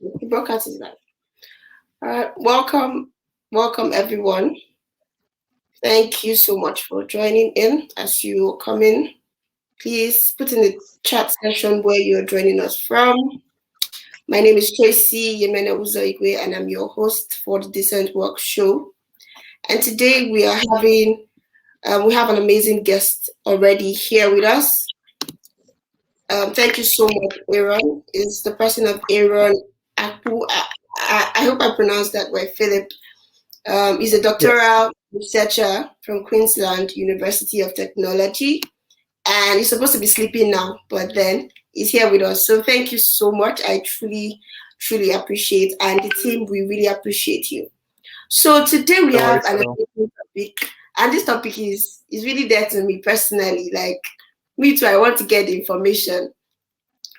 He broadcast his live. All right, welcome everyone. Thank you so much for joining in. As you come in, please put in the chat section where you're joining us from. My name is Tracy Yemene Uzoigwe, and I'm your host for the Decent Work Show. And today we are having, we have an amazing guest already here with us. Thank you so much, Aaron. It's the person of Aaron Akpu. I hope I pronounced that right, Philip. He's a doctoral researcher from Queensland University of Technology, and he's supposed to be sleeping now, but then he's here with us. So thank you so much. I truly appreciate, and the team, we really appreciate you. So today we have an amazing topic, and this topic is really dear to me personally. Like me too, I want to get the information,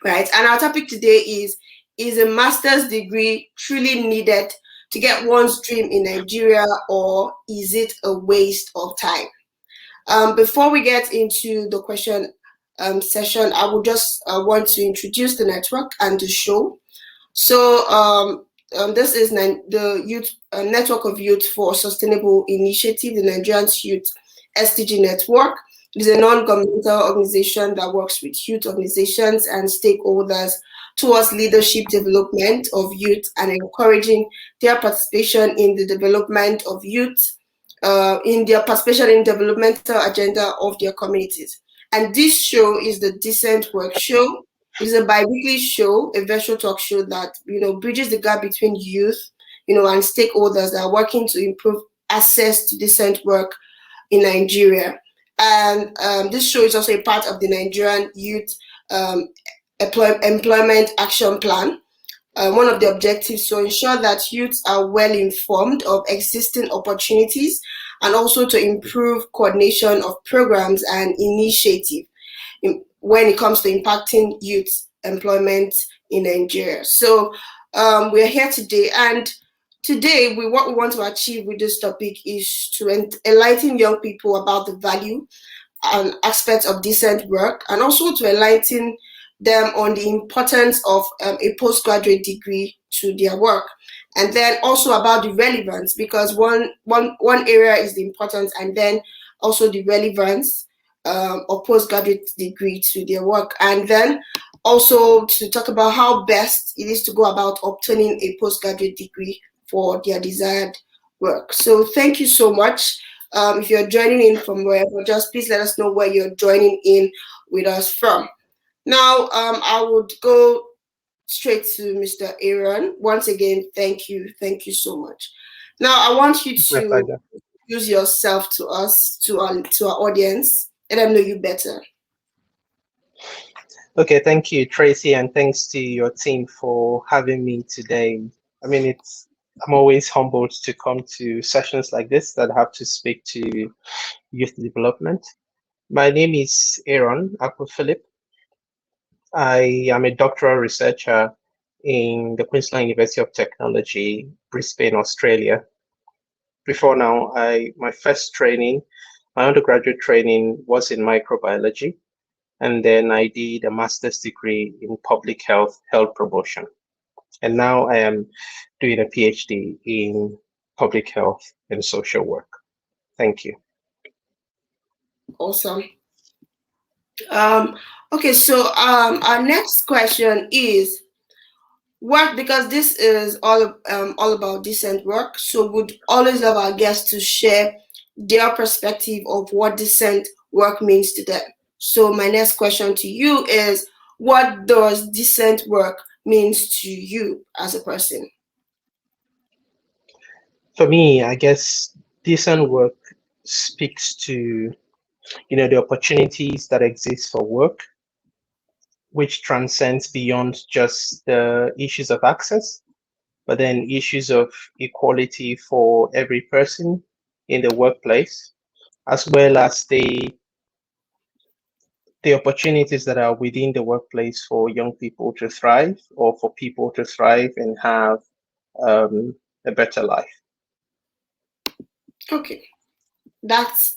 right? And our topic today is a master's degree truly needed to get one's dream in Nigeria, or is it a waste of time? Before we get into the question session, I would just want to introduce the network and the show. So this is the Youth Network of Youth for Sustainable Initiative, the Nigerian Youth SDG Network. It is a non-governmental organization that works with youth organizations and stakeholders towards leadership development of youth and encouraging their participation in the development of youth, in their participation in developmental agenda of their communities. And this show is the Decent Work Show. It is a bi-weekly show, a virtual talk show that bridges the gap between youth, and stakeholders that are working to improve access to decent work in Nigeria. And this show is also a part of the Nigerian Youth Employment Action Plan. One of the objectives to ensure that youths are well informed of existing opportunities, and also to improve coordination of programs and initiatives when it comes to impacting youth employment in Nigeria. So we're here today, and today what we want to achieve with this topic is to enlighten young people about the value and aspects of decent work, and also to enlighten them on the importance of a postgraduate degree to their work, and then also about the relevance, because one area is the importance, and then also the relevance of postgraduate degree to their work, and then also to talk about how best it is to go about obtaining a postgraduate degree for their desired work. So thank you so much. If you're joining in from wherever, just please let us know where you're joining in with us from. Now, I would go straight to Mr. Aaron. Once again, thank you so much. Now, I want you to introduce yourself to us, to our audience, and let them know you better. Okay, thank you, Tracy, and thanks to your team for having me today. I mean, I'm always humbled to come to sessions like this that have to speak to youth development. My name is Aaron Akpu Philip. I am a doctoral researcher in the Queensland University of Technology, Brisbane, Australia. Before now, my first training, my undergraduate training was in microbiology, and then I did a master's degree in public health promotion. And now I am doing a PhD in public health and social work. Thank you. Awesome. Okay, so our next question is work, because this is all about decent work. So would always love our guests to share their perspective of what decent work means to them. So my next question to you is, what does decent work means to you as a person? For me, I guess decent work speaks to the opportunities that exist for work, which transcends beyond just the issues of access, but then issues of equality for every person in the workplace, as well as the opportunities that are within the workplace for young people to thrive, or for people to thrive and have a better life. Okay. That's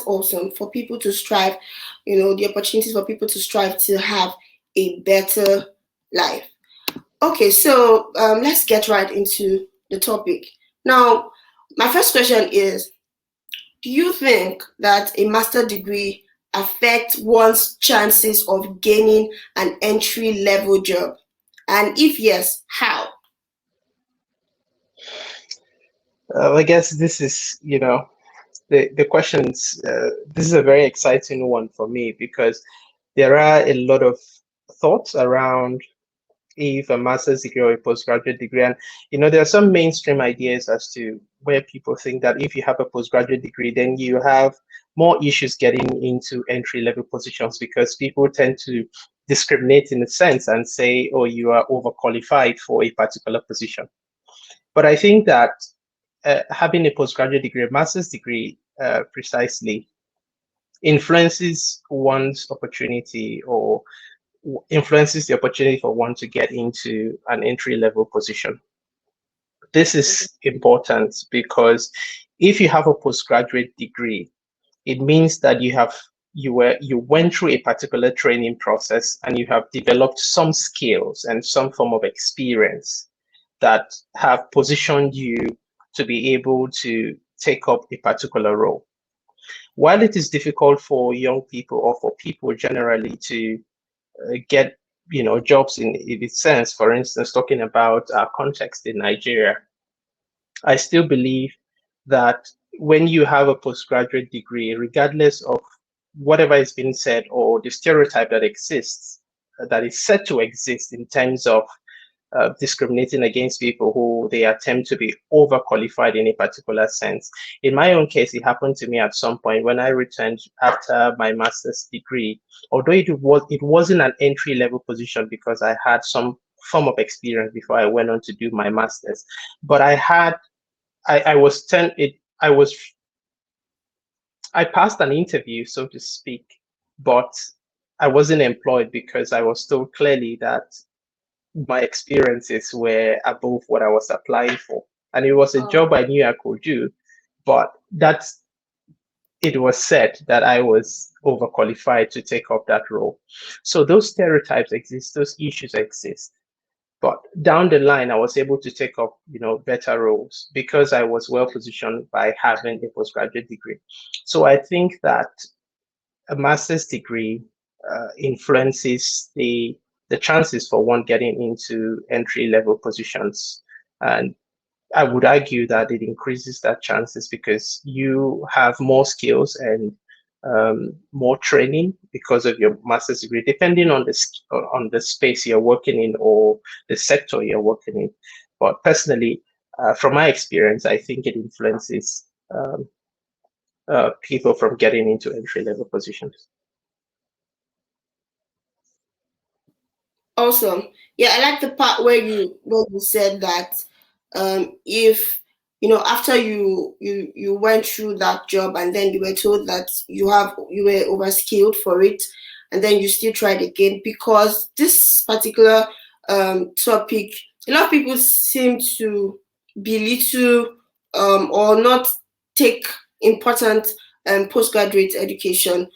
awesome, for people to strive, the opportunities for people to strive to have a better life. Okay, so let's get right into the topic. Now, my first question is, do you think that a master degree affects one's chances of gaining an entry level job? And if yes, how? I guess this is, the questions. This is a very exciting one for me because there are a lot of thoughts around if a master's degree or a postgraduate degree. And there are some mainstream ideas as to where people think that if you have a postgraduate degree, then you have more issues getting into entry level positions because people tend to discriminate in a sense and say, oh, you are overqualified for a particular position. But I think that having a postgraduate degree, a master's degree, precisely influences one's opportunity or influences the opportunity for one to get into an entry level position. This is important because if you have a postgraduate degree, it means that you went through a particular training process and you have developed some skills and some form of experience that have positioned you to be able to take up a particular role. While it is difficult for young people or for people generally to get jobs in its sense, for instance, talking about our context in Nigeria, I still believe that when you have a postgraduate degree, regardless of whatever is being said or the stereotype that exists, that is said to exist in terms of discriminating against people who they attempt to be overqualified in a particular sense. In my own case, it happened to me at some point when I returned after my master's degree. Although it wasn't an entry level position because I had some form of experience before I went on to do my master's, but I was ten it I passed an interview, so to speak, but I wasn't employed because I was told clearly that my experiences were above what I was applying for. And it was a Oh, job I knew I could do, but it was said that I was overqualified to take up that role. So those stereotypes exist, those issues exist. But down the line, I was able to take up, better roles because I was well positioned by having a postgraduate degree. So I think that a master's degree influences the chances for one getting into entry level positions. And I would argue that it increases that chances because you have more skills and more training because of your master's degree, depending on the space you're working in or the sector you're working in. But personally, from my experience, I think it influences people from getting into entry level positions. awesome. Yeah, I like the part where you said that if after you went through that job and then you were told that you were overskilled for it, and then you still tried again, because this particular topic, a lot of people seem to belittle or not take important postgraduate education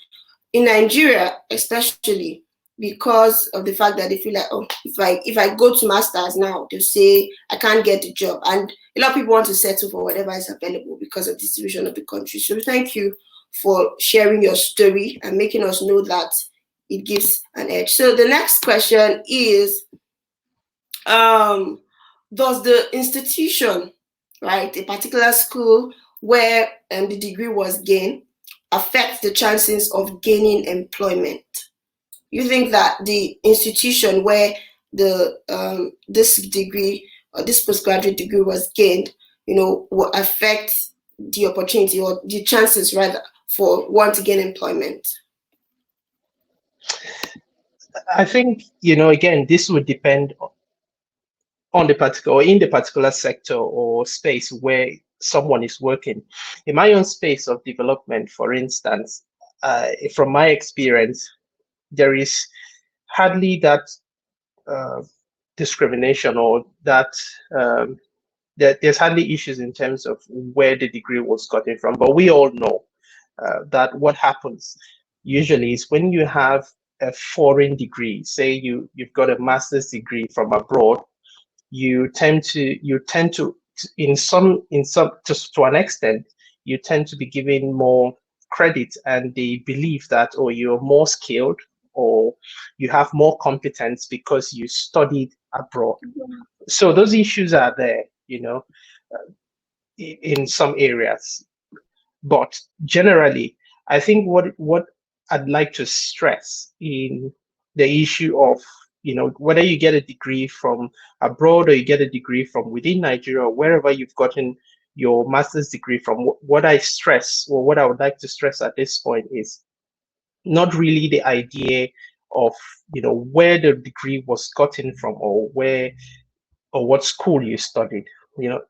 in Nigeria, especially because of the fact that they feel like, oh, if I go to masters now, they'll say I can't get the job, and a lot of people want to settle for whatever is available because of the situation of the country. So thank you for sharing your story and making us know that it gives an edge. So the next question is, um, does the institution, right, a particular school where the degree was gained, affect the chances of gaining employment? You think that the institution where the this degree or this postgraduate degree was gained, will affect the opportunity or the chances rather for one to gain employment? I think, again, this would depend on the particular or in the particular sector or space where someone is working. In my own space of development, for instance, from my experience, there is hardly that uh, discrimination or that there's hardly issues in terms of where the degree was gotten from. But we all know that what happens usually is when you have a foreign degree, say you've got a master's degree from abroad, you tend to in some just to an extent, you tend to be given more credit, and they believe that, oh, you're more skilled or you have more competence because you studied abroad. So those issues are there, in some areas. But generally, I think what I'd like to stress in the issue of, whether you get a degree from abroad or you get a degree from within Nigeria or wherever you've gotten your master's degree from, what I stress, or what I would like to stress at this point, is not really the idea of, where the degree was gotten from, or where or what school you studied.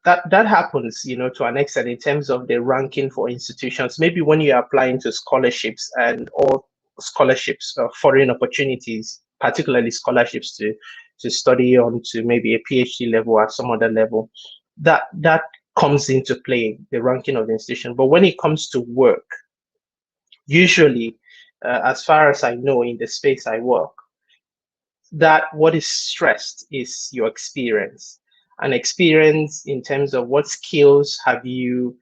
That happens, to an extent, in terms of the ranking for institutions. Maybe when you're applying to scholarships and or scholarships, foreign opportunities, particularly scholarships to study on to maybe a PhD level or some other level, that comes into play, the ranking of the institution. But when it comes to work, usually, as far as I know, in the space I work, that what is stressed is your experience, and experience in terms of what skills are you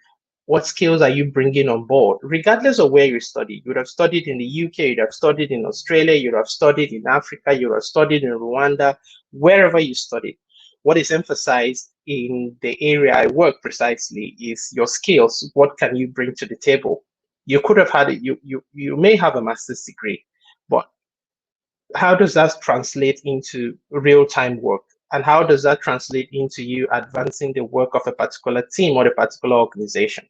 bringing on board, regardless of where you study. You would have studied in the UK, you'd have studied in Australia, you'd have studied in Africa, you would have studied in Rwanda, wherever you studied. What is emphasized in the area I work precisely is your skills. What can you bring to the table? You could have had it, you may have a master's degree, but how does that translate into real-time work? And how does that translate into you advancing the work of a particular team or a particular organization?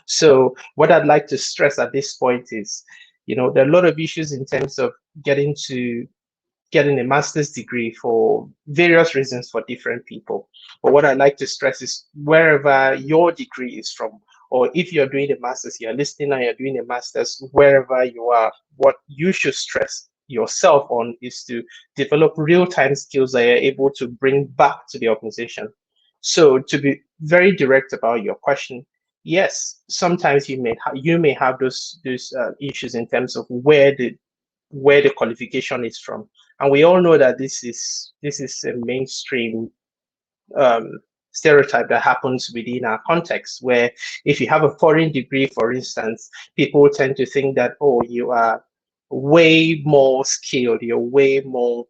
So what I'd like to stress at this point is, there are a lot of issues in terms of getting a master's degree for various reasons for different people. But what I'd like to stress is, wherever your degree is from, or if you're doing a master's, you're listening and you're doing a master's, wherever you are, what you should stress yourself on is to develop real-time skills that you're able to bring back to the organization. So to be very direct about your question, yes, sometimes you may have those issues in terms of where the qualification is from, and we all know that this is a mainstream um, stereotype that happens within our context, where if you have a foreign degree, for instance, people tend to think that, oh, you are way more skilled, you're way more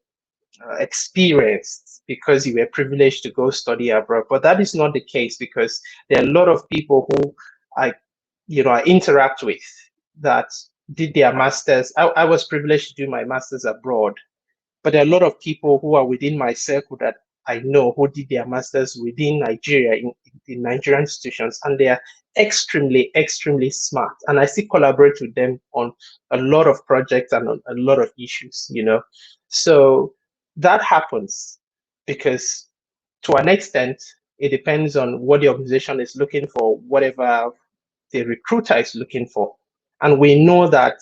experienced because you were privileged to go study abroad. But that is not the case, because there are a lot of people who I interact with that did their masters. I was privileged to do my masters abroad, but there are a lot of people who are within my circle that I know who did their masters within Nigeria, in Nigerian institutions, and they are extremely, extremely smart. And I still collaborate with them on a lot of projects and on a lot of issues. So that happens because, to an extent, it depends on what the organization is looking for, whatever the recruiter is looking for. And we know that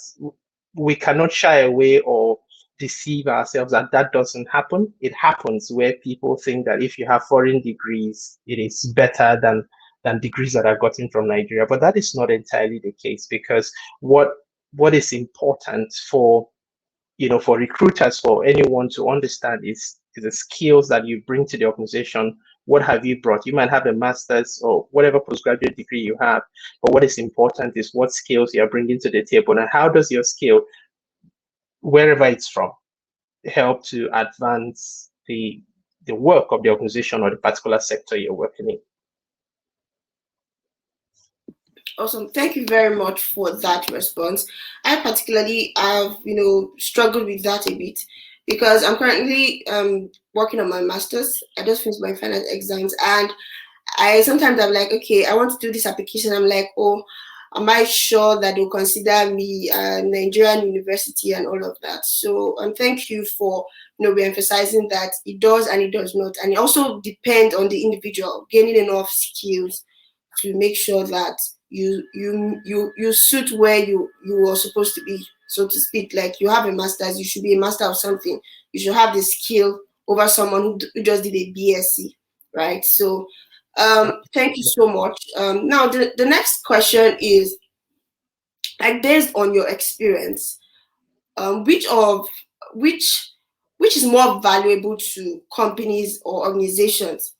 we cannot shy away or deceive ourselves that that doesn't happen. It happens where people think that if you have foreign degrees, it is better than degrees that are gotten from Nigeria. But that is not entirely the case, because what is important for recruiters, for anyone to understand, is the skills that you bring to the organization. What have you brought? You might have a master's or whatever postgraduate degree you have, but what is important is what skills you're bringing to the table, and how does your skill, wherever it's from, help to advance the work of the organization or the particular sector you're working in. Awesome. Thank you very much for that response. I particularly have, struggled with that a bit because I'm currently working on my master's. I just finished my final exams, and I'm like, okay, I want to do this application. I'm like, oh, am I sure that they'll consider me a Nigerian university and all of that? So thank you for re-emphasizing that it does and it does not, and it also depends on the individual gaining enough skills to make sure that you suit where you are supposed to be, so to speak. Like, you have a master's, you should be a master of something. You should have the skill over someone who just did a BSc, right? So thank you so much. Now the next question is, like, based on your experience, which of which which is more valuable to companies or organizations?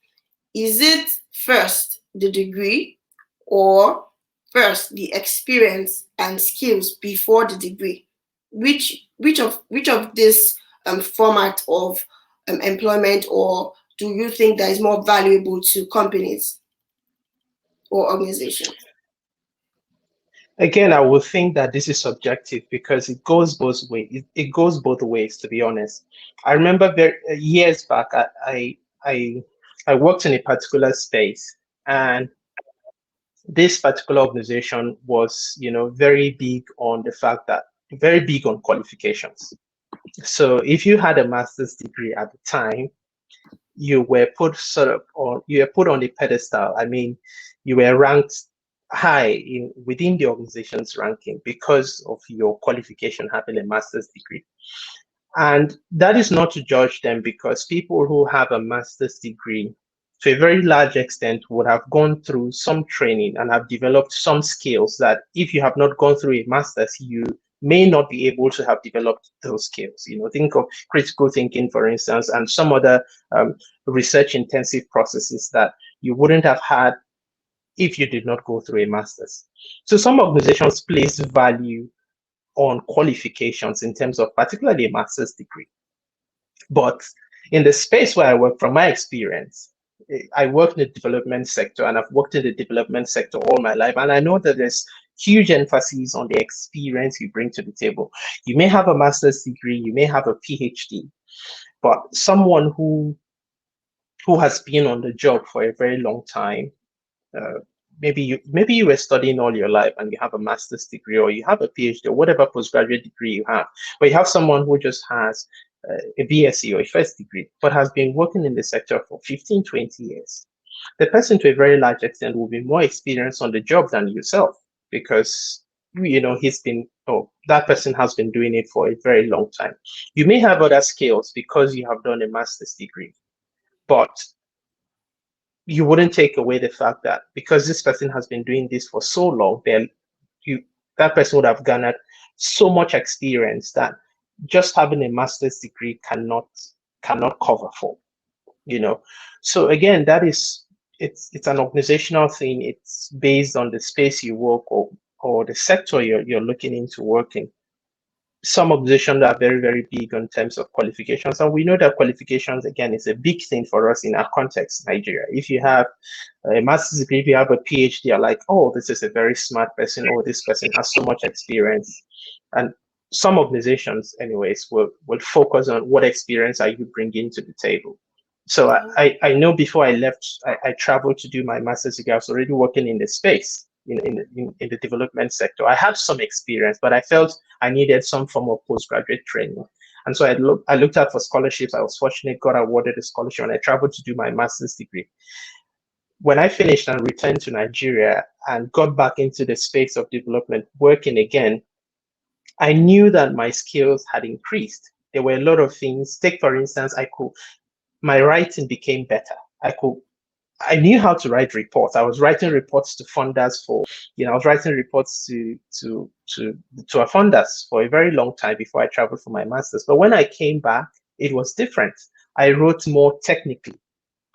Is it first the degree, or first the experience and skills before the degree? Which of this format of employment, or do you think that is more valuable to companies or organizations? Again, I would think that this is subjective because it goes both ways. It goes both ways, to be honest. I remember years back, I I worked in a particular space, and this particular organization was, very big on the fact that very big on qualifications. So if you had a master's degree at the time, you were put on a pedestal. I mean, you were ranked high within the organization's ranking because of your qualification having a master's degree. And that is not to judge them, because people who have a master's degree, to a very large extent, would have gone through some training and have developed some skills that if you have not gone through a master's, you may not be able to have developed those skills. Think of critical thinking, for instance, and some other research intensive processes that you wouldn't have had if you did not go through a master's. So some organizations place value on qualifications in terms of particularly a master's degree. But in the space where I work, from my experience, I work in the development sector, and I've worked in the development sector all my life. And I know that there's huge emphasis on the experience you bring to the table. You may have a master's degree, you may have a PhD, but someone who has been on the job for a very long time, uh, maybe you were studying all your life and you have a master's degree, or you have a PhD, or whatever postgraduate degree you have, but you have someone who just has a BSc or a first degree, but has been working in the sector for 15, 20 years. The person, to a very large extent, will be more experienced on the job than yourself, because that person has been doing it for a very long time. You may have other skills because you have done a master's degree, but you wouldn't take away the fact that because this person has been doing this for so long, then that person would have garnered so much experience that just having a master's degree cannot cover for. So again, it's an organizational thing. It's based on the space you work, or the sector you're looking into working. Some organizations are very, very big on terms of qualifications. And we know that qualifications, again, is a big thing for us in our context, Nigeria. If you have a master's degree, if you have a PhD, you're like, oh, this is a very smart person, or this person has so much experience. And some organizations, anyways, will focus on what experience are you bringing to the table. So I know before I left, I traveled to do my master's degree. I was already working in the space, in the development sector. I had some experience, but I felt I needed some form of postgraduate training. And so I looked out for scholarships. I was fortunate, got awarded a scholarship, and I traveled to do my master's degree. When I finished and returned to Nigeria and got back into the space of development, working again, I knew that my skills had increased. There were a lot of things. Take, for instance, my writing became better. I knew how to write reports. I was writing reports to funders I was writing reports to our funders for a very long time before I traveled for my master's. But when I came back, it was different. I wrote more technically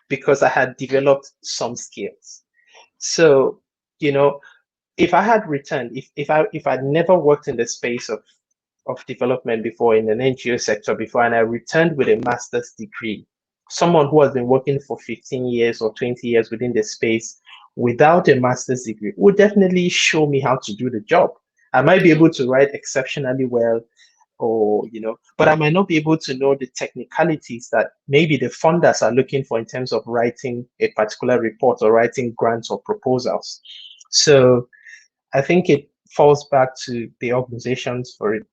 because I had developed some skills. So, if I had returned, if I'd never worked in the space of development before, in an NGO sector before, and I returned with a master's degree, someone who has been working for 15 years or 20 years within the space without a master's degree would definitely show me how to do the job. I might be able to write exceptionally well, but I might not be able to know the technicalities that maybe the funders are looking for in terms of writing a particular report or writing grants or proposals. So I think it falls back to the organizations for it,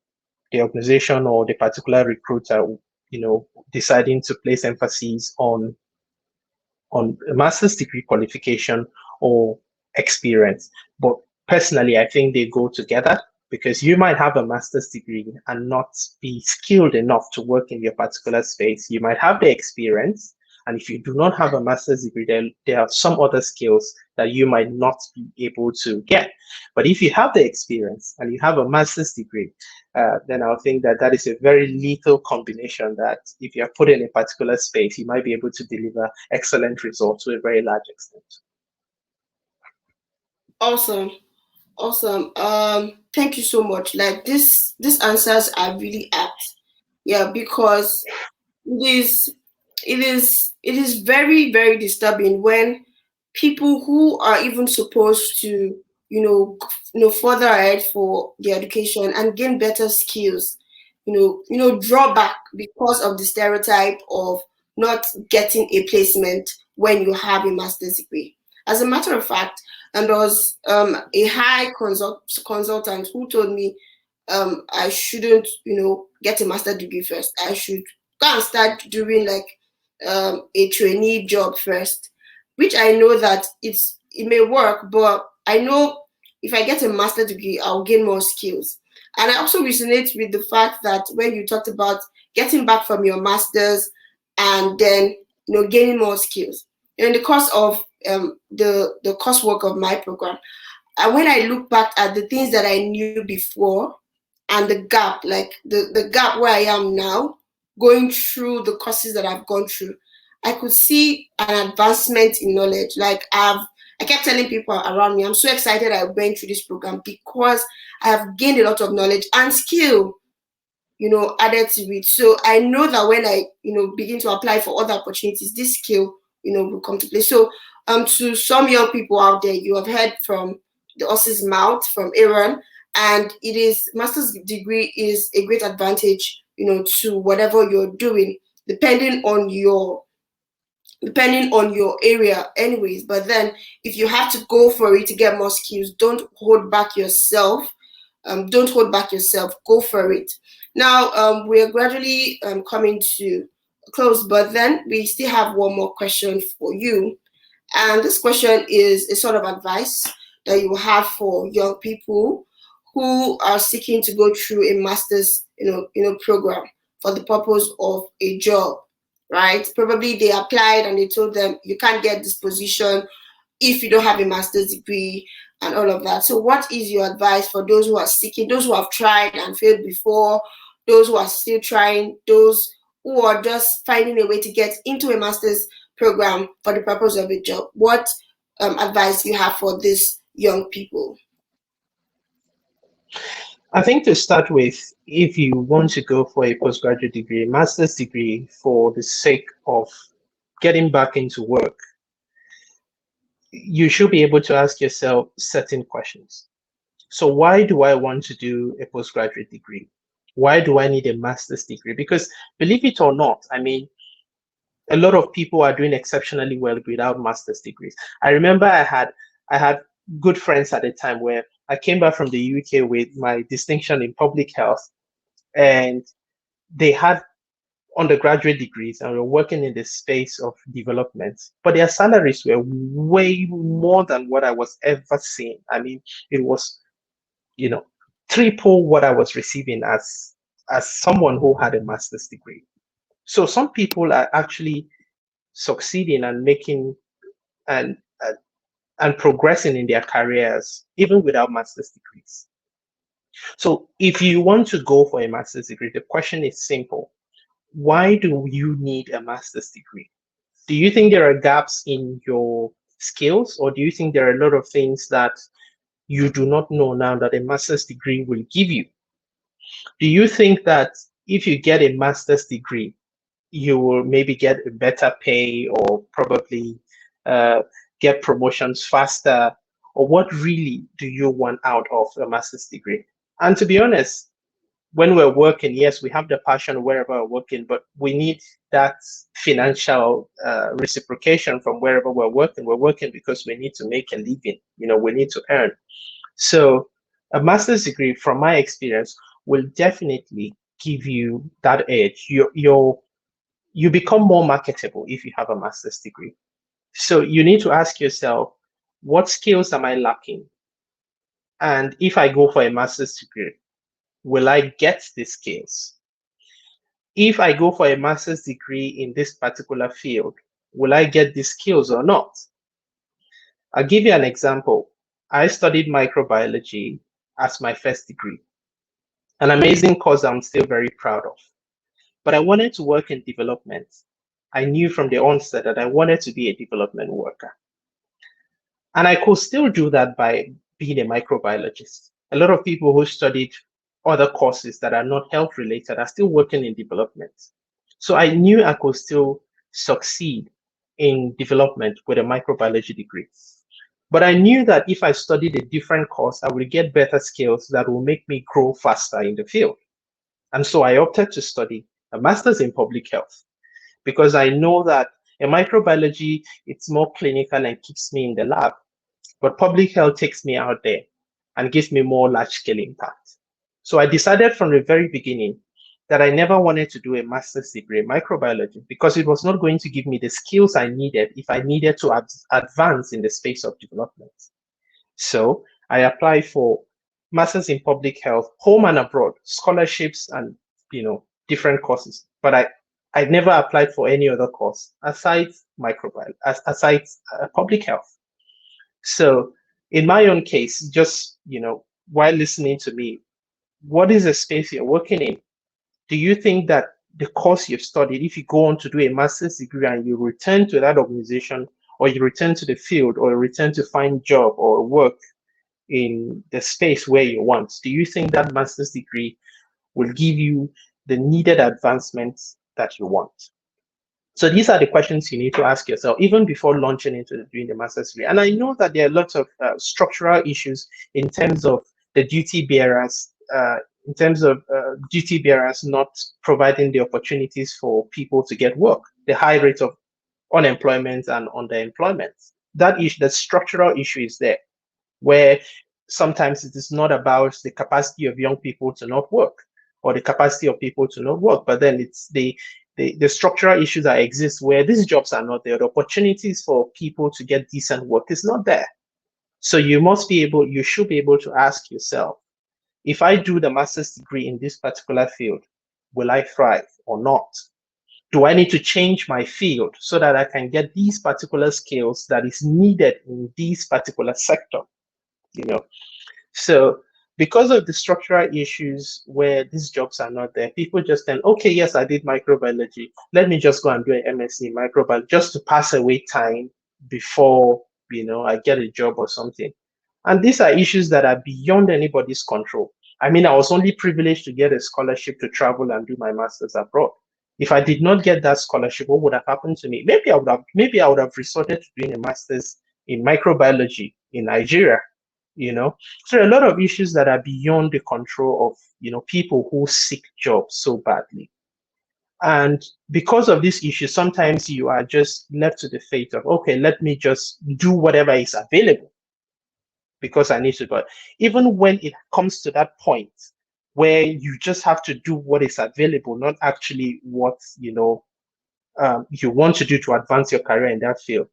the organization or the particular recruiter, deciding to place emphasis on a master's degree qualification or experience. But personally, I think they go together, because you might have a master's degree and not be skilled enough to work in your particular space. You might have the experience, And if you do not have a master's degree, then there are some other skills that you might not be able to get. But if you have the experience and you have a master's degree, then I'll think that that is a very lethal combination that if you're put in a particular space, you might be able to deliver excellent results to a very large extent. Awesome. Awesome. Thank you so much. Like this answers are really apt. Yeah, because it is it is very, very disturbing when people who are even supposed to, further ahead for their education and gain better skills, draw back because of the stereotype of not getting a placement when you have a master's degree. As a matter of fact, and there was a high consultant who told me I shouldn't, get a master's degree first. I should go and start doing like a trainee job first, which I know that it may work, but I know if I get a master's degree, I'll gain more skills. And I also resonate with the fact that when you talked about getting back from your master's and then gaining more skills. In the course of the coursework of my program, and when I look back at the things that I knew before and the gap, like the gap where I am now, going through the courses that I've gone through, I could see an advancement in knowledge. I kept telling people around me, I'm so excited I went through this program because I have gained a lot of knowledge and skill, added to it. So I know that when I, begin to apply for other opportunities, this skill, will come to play. So to some young people out there, you have heard from the horse's mouth from Aaron, and it is master's degree is a great advantage, to whatever you're doing, depending on your area anyways. But then if you have to go for it to get more skills, don't hold back yourself, go for it. Now we're gradually coming to a close, but then we still have one more question for you, and this question is a sort of advice that you will have for young people who are seeking to go through a master's, program for the purpose of a job, right? Probably they applied and they told them you can't get this position if you don't have a master's degree and all of that. So, what is your advice for those who are seeking, those who have tried and failed before, those who are still trying, those who are just finding a way to get into a master's program for the purpose of a job? What advice do you have for these young people? I think to start with, if you want to go for a postgraduate degree, a master's degree for the sake of getting back into work, you should be able to ask yourself certain questions. So why do I want to do a postgraduate degree? Why do I need a master's degree? Because believe it or not, I mean, a lot of people are doing exceptionally well without master's degrees. I remember I had good friends at the time where I came back from the UK with my distinction in public health, and they had undergraduate degrees and were working in the space of development, but their salaries were way more than what I was ever seeing. I mean, it was, you know, triple what I was receiving as someone who had a master's degree. So some people are actually succeeding and making and and progressing in their careers even without master's degrees. So if you want to go for a master's degree, the question is simple. Why do you need a master's degree? Do you think there are gaps in your skills, or do you think there are a lot of things that you do not know now that a master's degree will give you? Do you think that if you get a master's degree, you will maybe get a better pay or probably uh, get promotions faster? Or what really do you want out of a master's degree? And to be honest, when we're working, yes, we have the passion wherever we're working, but we need that financial reciprocation from wherever we're working. We're working because we need to make a living. We need to earn. So a master's degree, from my experience, will definitely give you that edge. You become more marketable if you have a master's degree. So you need to ask yourself, what skills am I lacking? And if I go for a master's degree, will I get the skills? If I go for a master's degree in this particular field, Will I get these skills or not? I'll give you an example. I studied microbiology as my first degree, an amazing course I'm still very proud of. But I wanted to work in development. I knew from the onset that I wanted to be a development worker. And I could still do that by being a microbiologist. A lot of people who studied other courses that are not health related are still working in development. So I knew I could still succeed in development with a microbiology degree. But I knew that if I studied a different course, I would get better skills that will make me grow faster in the field. And so I opted to study a master's in public health because I know that in microbiology, it's more clinical and keeps me in the lab. But public health takes me out there and gives me more large scale impact. So I decided from the very beginning that I never wanted to do a master's degree in microbiology because it was not going to give me the skills I needed if I needed to advance in the space of development. So I applied for masters in public health, home and abroad, scholarships and different courses. But I never applied for any other course aside microbiology, aside public health. So in my own case, just while listening to me, what is the space you're working in? Do you think that the course you've studied, if you go on to do a master's degree and you return to that organization, or you return to the field, or you return to find job or work in the space where you want, do you think that master's degree will give you the needed advancements that you want? So these are the questions you need to ask yourself even before launching into doing the master's degree. And I know that there are lots of structural issues in terms of the duty bearers, duty bearers not providing the opportunities for people to get work, the high rate of unemployment and underemployment. That issue, the structural issue is there, where sometimes it is not about the capacity of young people to not work or the capacity of people to not work, but then it's the structural issues that exist where these jobs are not there. The opportunities for people to get decent work is not there. So you should be able to ask yourself, if I do the master's degree in this particular field, will I thrive or not? Do I need to change my field so that I can get these particular skills that is needed in this particular sector? So because of the structural issues where these jobs are not there, people just think, okay, yes, I did microbiology. Let me just go and do an MSc in microbiology just to pass away time before, I get a job or something. And these are issues that are beyond anybody's control. I mean, I was only privileged to get a scholarship to travel and do my master's abroad. If I did not get that scholarship, what would have happened to me? Maybe I would have resorted to doing a master's in microbiology in Nigeria. So a lot of issues that are beyond the control of people who seek jobs so badly. And because of this issue, sometimes you are just left to the fate of, okay, let me just do whatever is available because I need to. But even when it comes to that point where you just have to do what is available, not actually what you want to do to advance your career in that field,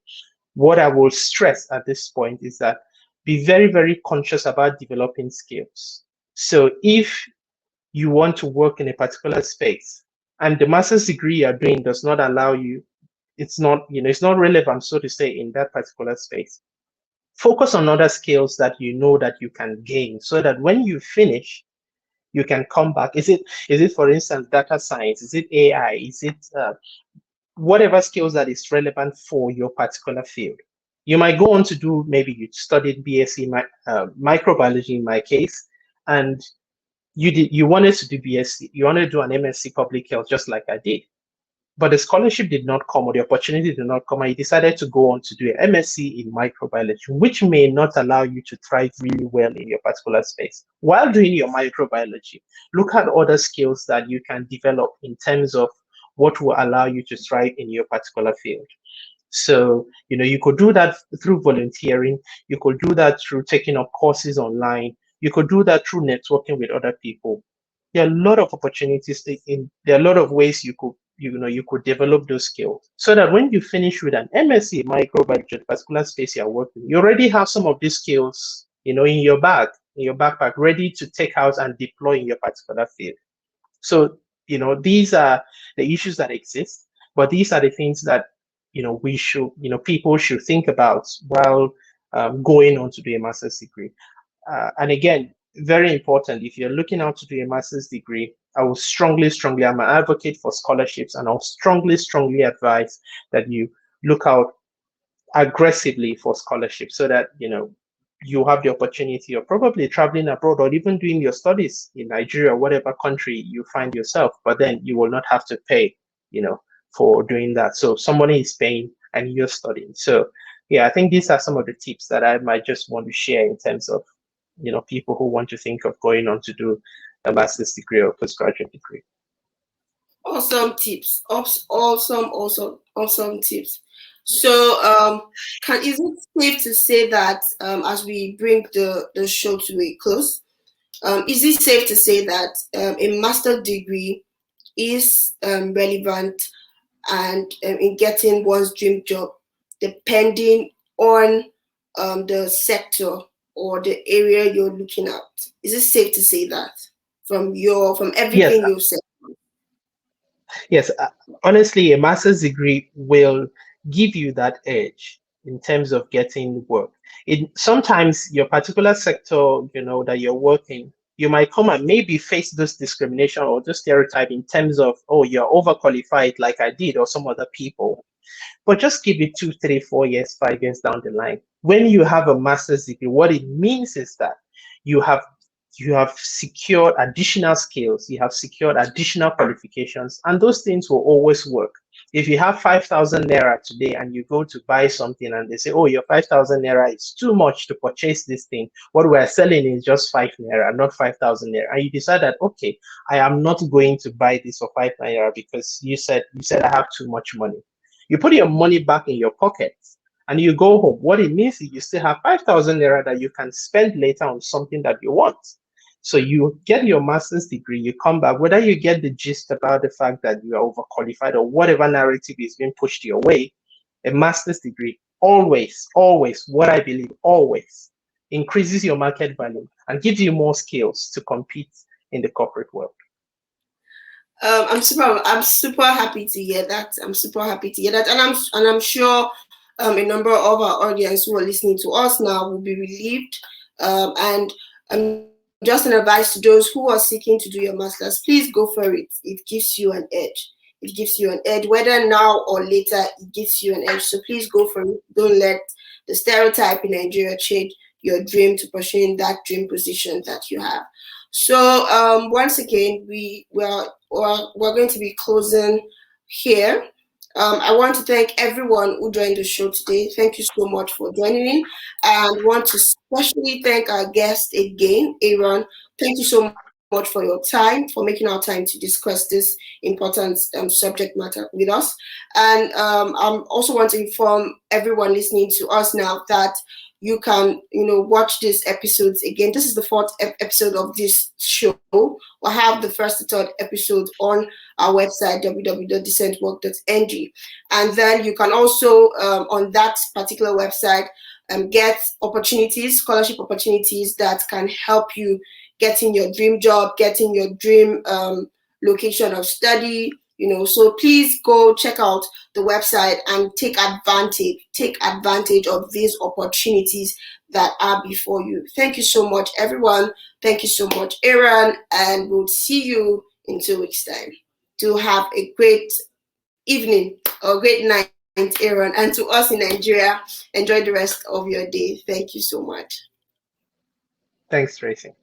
what I will stress at this point is that be very, very conscious about developing skills. So if you want to work in a particular space and the master's degree you're doing does not allow you, it's not relevant, so to say, in that particular space. Focus on other skills that you know that you can gain so that when you finish, you can come back. Is it for instance, data science? Is it AI? Is it whatever skills that is relevant for your particular field? You might go on to do, maybe you studied BSc microbiology in my case, and you wanted to do BSc, you wanted to do an MSc public health just like I did. But the scholarship did not come or the opportunity did not come, and you decided to go on to do an MSc in microbiology, which may not allow you to thrive really well in your particular space. While doing your microbiology, look at other skills that you can develop in terms of what will allow you to thrive in your particular field. So, you could do that through volunteering. You could do that through taking up courses online. You could do that through networking with other people. There are a lot of opportunities there are a lot of ways you could develop those skills so that when you finish with an MSc microbiology, particular space you're working, you already have some of these skills, in your backpack, ready to take out and deploy in your particular field. So, these are the issues that exist, but these are the things that we should, people should think about while going on to do a master's degree. And again, very important, if you're looking out to do a master's degree, I will strongly, I'm an advocate for scholarships, and I'll strongly advise that you look out aggressively for scholarships so that, you have the opportunity of probably traveling abroad or even doing your studies in Nigeria, whatever country you find yourself, but then you will not have to pay, for doing that. So somebody is paying and you're studying. So yeah, I think these are some of the tips that I might just want to share in terms of, people who want to think of going on to do a master's degree or postgraduate degree. Awesome tips. Awesome tips. So, is it safe to say that as we bring the show to a close, is it safe to say that a master's degree is relevant and in getting one's dream job, depending on the sector or the area you're looking at? Is it safe to say that from Yes, everything you've said? yes. Honestly, a master's degree will give you that edge in terms of getting work. Sometimes your particular sector, that you're working, you might come and maybe face this discrimination or this stereotype in terms of, oh, you're overqualified like I did or some other people. But just give it 2, 3, 4 years, 5 years down the line. When you have a master's degree, what it means is that you have secured additional skills, you have secured additional qualifications, and those things will always work. If you have 5,000 naira today and you go to buy something and they say, oh, your 5,000 naira is too much to purchase this thing, what we're selling is just 5 naira, not 5,000 naira. And you decide that, okay, I am not going to buy this for 5 naira because you said I have too much money. You put your money back in your pocket and you go home. What it means is you still have 5,000 naira that you can spend later on something that you want. So you get your master's degree, you come back, whether you get the gist about the fact that you are overqualified or whatever narrative is being pushed your way, a master's degree always, what I believe, always increases your market value and gives you more skills to compete in the corporate world. I'm super happy to hear that. I'm super happy to hear that, and I'm sure a number of our audience who are listening to us now will be relieved. And just an advice to those who are seeking to do your masters: please go for it. It gives you an edge. It gives you an edge, whether now or later. It gives you an edge. So please go for it. Don't let the stereotype in Nigeria change your dream to pursuing that dream position that you have. So once again, we're going to be closing here. I want to thank everyone who joined the show today. Thank you so much for joining in, and want to especially thank our guest again, Aaron. Thank you so much for your time, for making our time to discuss this important subject matter with us. And I also want to inform everyone listening to us now that you can, watch these episodes again. This is the fourth episode of this show. We'll have the first and third episode on our website, www.decentwork.ng. And then you can also, on that particular website, get opportunities, scholarship opportunities that can help you getting your dream job, getting your dream location of study. So please go check out the website and take advantage of these opportunities that are before you. Thank you so much, everyone. Thank you so much, Aaron, and we'll see you in 2 weeks' time. To have a great evening or great night, Aaron, and to us in Nigeria, enjoy the rest of your day. Thank you so much. Thanks, Tracy.